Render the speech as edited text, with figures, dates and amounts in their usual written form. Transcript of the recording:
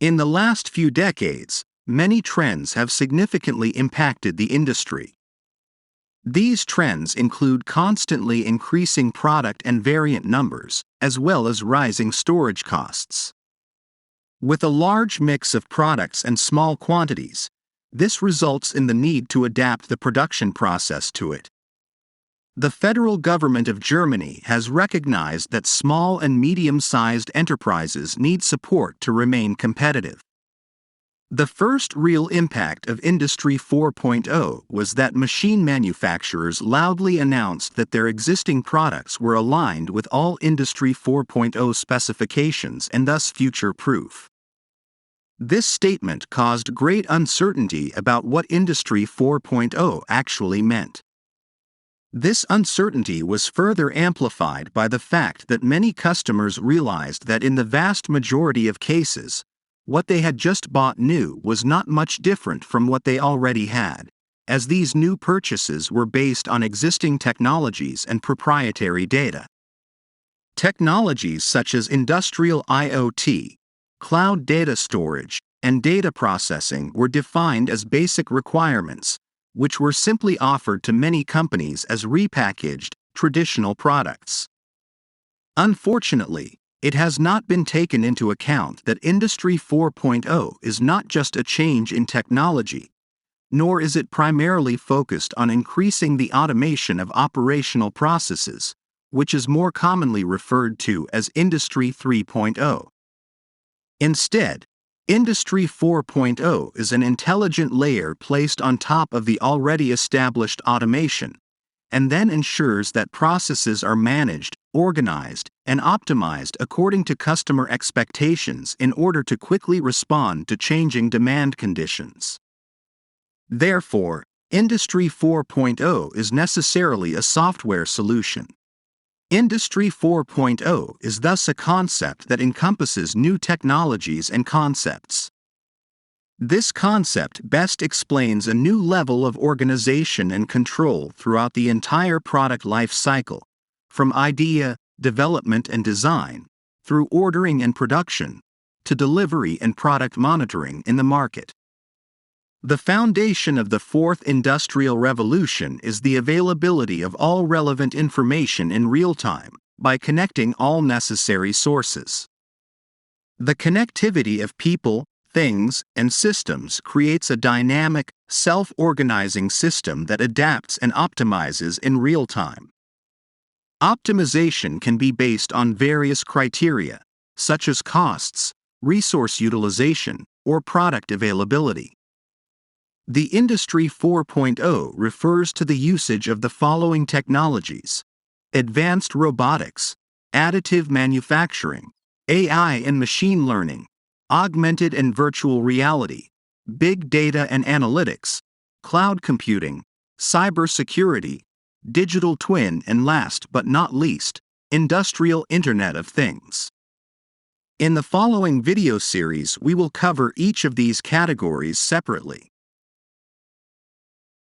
In the last few decades, many trends have significantly impacted the industry. These trends include constantly increasing product and variant numbers, as well as rising storage costs. With a large mix of products and small quantities, this results in the need to adapt the production process to it. The federal government of Germany has recognized that small and medium-sized enterprises need support to remain competitive. The first real impact of Industry 4.0 was that machine manufacturers loudly announced that their existing products were aligned with all Industry 4.0 specifications and thus future-proof. This statement caused great uncertainty about what Industry 4.0 actually meant. This uncertainty was further amplified by the fact that many customers realized that in the vast majority of cases, what they had just bought new was not much different from what they already had, as these new purchases were based on existing technologies and proprietary data. Technologies such as industrial IoT, cloud data storage, and data processing were defined as basic requirements, which were simply offered to many companies as repackaged, traditional products. Unfortunately, it has not been taken into account that Industry 4.0 is not just a change in technology, nor is it primarily focused on increasing the automation of operational processes, which is more commonly referred to as Industry 3.0. Instead, Industry 4.0 is an intelligent layer placed on top of the already established automation, and then ensures that processes are managed, organized, and optimized according to customer expectations in order to quickly respond to changing demand conditions. Therefore, Industry 4.0 is necessarily a software solution. Industry 4.0 is thus a concept that encompasses new technologies and concepts. This concept best explains a new level of organization and control throughout the entire product life cycle, from idea, development and design, through ordering and production, to delivery and product monitoring in the market. The foundation of the fourth industrial revolution is the availability of all relevant information in real time, by connecting all necessary sources. The connectivity of people, things, and systems creates a dynamic, self-organizing system that adapts and optimizes in real time. Optimization can be based on various criteria, such as costs, resource utilization, or product availability. The Industry 4.0 refers to the usage of the following technologies: advanced robotics, additive manufacturing, AI and machine learning, augmented and virtual reality, big data and analytics, cloud computing, cybersecurity, digital twin, and last but not least, industrial Internet of Things. In the following video series, we will cover each of these categories separately.